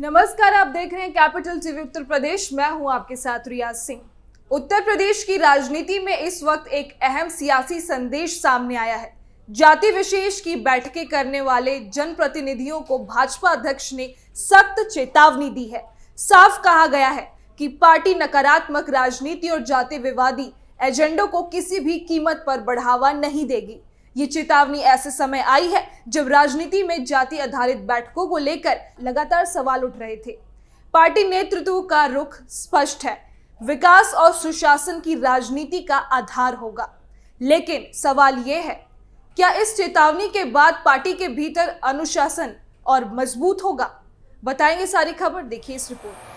नमस्कार, आप देख रहे हैं कैपिटल टीवी उत्तर प्रदेश। मैं हूं आपके साथ रियाज सिंह। उत्तर प्रदेश की राजनीति में इस वक्त एक अहम सियासी संदेश सामने आया है। जाति विशेष की बैठकें करने वाले जनप्रतिनिधियों को भाजपा अध्यक्ष ने सख्त चेतावनी दी है। साफ कहा गया है कि पार्टी नकारात्मक राजनीति और जाति विवादी एजेंडों को किसी भी कीमत पर बढ़ावा नहीं देगी। ये चेतावनी ऐसे समय आई है जब राजनीति में जाति आधारित बैठकों को लेकर लगातार सवाल उठ रहे थे। पार्टी नेतृत्व का रुख स्पष्ट है, विकास और सुशासन की राजनीति का आधार होगा। लेकिन सवाल यह है, क्या इस चेतावनी के बाद पार्टी के भीतर अनुशासन और मजबूत होगा? बताएंगे सारी खबर, देखिए इस रिपोर्ट।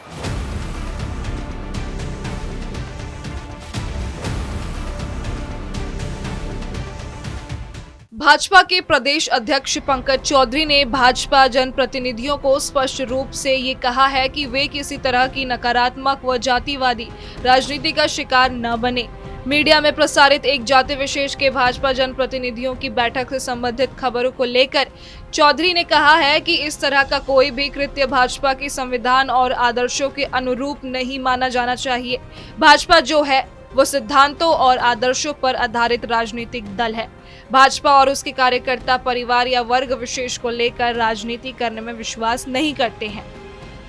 भाजपा के प्रदेश अध्यक्ष पंकज चौधरी ने भाजपा जनप्रतिनिधियों को स्पष्ट रूप से ये कहा है कि वे किसी तरह की नकारात्मक व जातिवादी राजनीति का शिकार न बने। मीडिया में प्रसारित एक जाति विशेष के भाजपा जनप्रतिनिधियों की बैठक से संबंधित खबरों को लेकर चौधरी ने कहा है कि इस तरह का कोई भी कृत्य भाजपा के संविधान और आदर्शों के अनुरूप नहीं माना जाना चाहिए। भाजपा जो है वो सिद्धांतों और आदर्शों पर आधारित राजनीतिक दल है। भाजपा और उसके कार्यकर्ता परिवार या वर्ग विशेष को लेकर राजनीति करने में विश्वास नहीं करते हैं।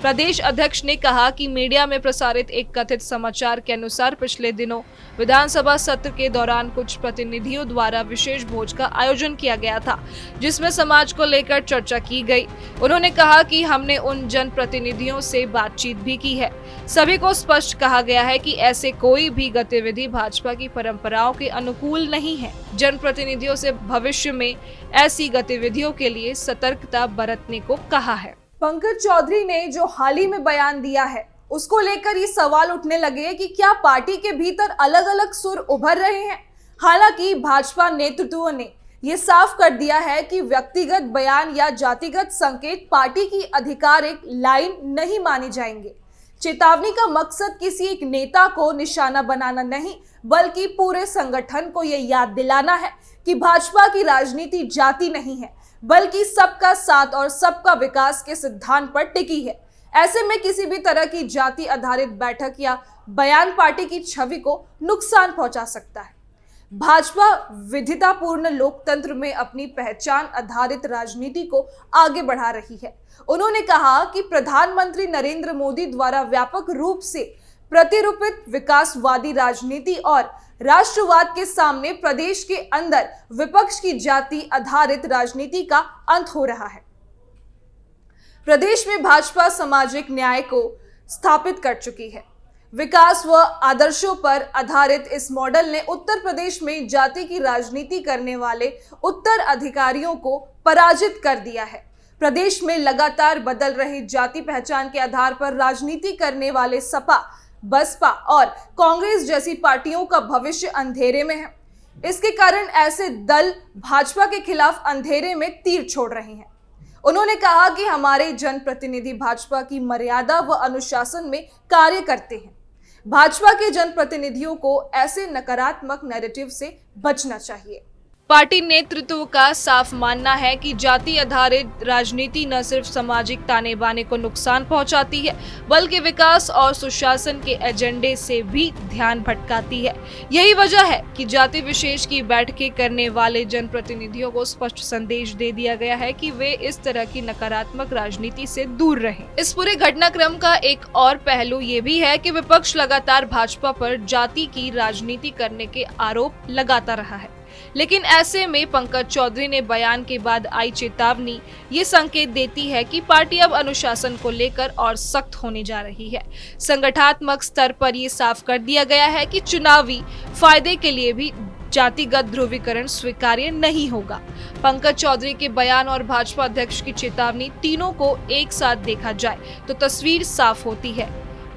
प्रदेश अध्यक्ष ने कहा कि मीडिया में प्रसारित एक कथित समाचार के अनुसार पिछले दिनों विधानसभा सत्र के दौरान कुछ प्रतिनिधियों द्वारा विशेष भोज का आयोजन किया गया था, जिसमें समाज को लेकर चर्चा की गई। उन्होंने कहा कि हमने उन जनप्रतिनिधियों से बातचीत भी की है। सभी को स्पष्ट कहा गया है कि ऐसे कोई भी गतिविधि भाजपा की परंपराओं के अनुकूल नहीं है। जनप्रतिनिधियों से भविष्य में ऐसी गतिविधियों के लिए सतर्कता बरतने को कहा है। पंकज चौधरी ने जो हाल ही में बयान दिया है, उसको लेकर ये सवाल उठने लगे कि क्या पार्टी के भीतर अलग अलग सुर उभर रहे हैं। हालांकि भाजपा नेतृत्व ने ये साफ कर दिया है कि व्यक्तिगत बयान या जातिगत संकेत पार्टी की आधिकारिक लाइन नहीं माने जाएंगे। चेतावनी का मकसद किसी एक नेता को निशाना बनाना नहीं, बल्कि पूरे संगठन को यह याद दिलाना है कि भाजपा की राजनीति जाति नहीं है, बल्कि सबका साथ और सबका विकास के सिद्धांत पर टिकी है। ऐसे में किसी भी तरह की जाति आधारित बैठक या बयान पार्टी की छवि को नुकसान पहुंचा सकता है। भाजपा विविधतापूर्ण लोकतंत्र में अपनी पहचान आधारित राजनीति को आगे बढ़ा रही है। उन्होंने कहा कि प्रधानमंत्री नरेंद्र मोदी द्वारा व्यापक रूप से प्रतिरूपित विकासवादी राजनीति और राष्ट्रवाद के सामने प्रदेश के अंदर विपक्ष की जाति आधारित राजनीति का अंत हो रहा है। प्रदेश में भाजपा सामाजिक न्याय को स्थापित कर चुकी है। विकास व आदर्शों पर आधारित इस मॉडल ने उत्तर प्रदेश में जाति की राजनीति करने वाले उत्तराधिकारियों को पराजित कर दिया है। प्रदेश में लगातार बदल रही जाति पहचान के आधार पर राजनीति करने वाले सपा, बसपा और कांग्रेस जैसी पार्टियों का भविष्य अंधेरे में है। इसके कारण ऐसे दल भाजपा के खिलाफ अंधेरे में तीर छोड़ रहे हैं। उन्होंने कहा कि हमारे जनप्रतिनिधि भाजपा की मर्यादा व अनुशासन में कार्य करते हैं। भाजपा के जनप्रतिनिधियों को ऐसे नकारात्मक नैरेटिव से बचना चाहिए। पार्टी नेतृत्व का साफ मानना है कि जाति आधारित राजनीति न सिर्फ सामाजिक ताने बाने को नुकसान पहुंचाती है, बल्कि विकास और सुशासन के एजेंडे से भी ध्यान भटकाती है। यही वजह है कि जाति विशेष की बैठकें करने वाले जनप्रतिनिधियों को स्पष्ट संदेश दे दिया गया है कि वे इस तरह की नकारात्मक राजनीति से दूर रहें। इस पूरे घटनाक्रम का एक और पहलू ये भी है कि विपक्ष लगातार भाजपा पर जाति की राजनीति करने के आरोप लगाता रहा है। लेकिन ऐसे में पंकज चौधरी ने बयान के बाद आई चेतावनी ये संकेत देती है कि पार्टी अब अनुशासन को लेकर और सख्त होने जा रही है। संगठनात्मक स्तर पर ये साफ कर दिया गया है कि चुनावी फायदे के लिए भी जातिगत ध्रुवीकरण स्वीकार्य नहीं होगा। पंकज चौधरी के बयान और भाजपा अध्यक्ष की चेतावनी, तीनों को एक साथ देखा जाए तो तस्वीर साफ होती है।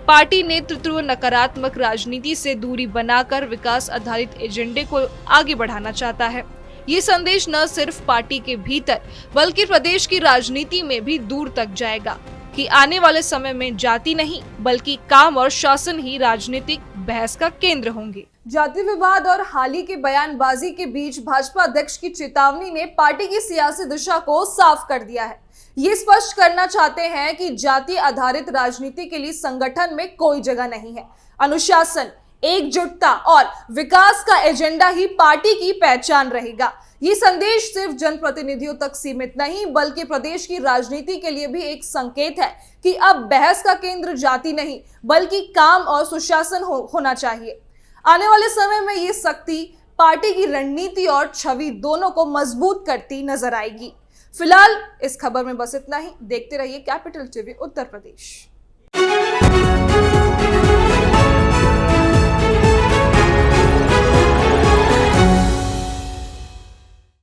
पार्टी नेतृत्व नकारात्मक राजनीति से दूरी बनाकर विकास आधारित एजेंडे को आगे बढ़ाना चाहता है। ये संदेश न सिर्फ पार्टी के भीतर बल्कि प्रदेश की राजनीति में भी दूर तक जाएगा कि आने वाले समय में जाति नहीं बल्कि काम और शासन ही राजनीतिक बहस का केंद्र होंगे। जाति विवाद और हाल ही की बयानबाजी के बीच भाजपा अध्यक्ष की चेतावनी ने पार्टी की सियासी दिशा को साफ कर दिया है। ये स्पष्ट करना चाहते हैं कि जाति आधारित राजनीति के लिए संगठन में कोई जगह नहीं है। अनुशासन, एकजुटता और विकास का एजेंडा ही पार्टी की पहचान रहेगा। ये संदेश सिर्फ जनप्रतिनिधियों तक सीमित नहीं बल्कि प्रदेश की राजनीति के लिए भी एक संकेत है कि अब बहस का केंद्र जाति नहीं बल्कि काम और सुशासन होना चाहिए। आने वाले समय में ये शक्ति पार्टी की रणनीति और छवि दोनों को मजबूत करती नजर आएगी। फिलहाल इस खबर में बस इतना ही। देखते रहिए कैपिटल टीवी उत्तर प्रदेश।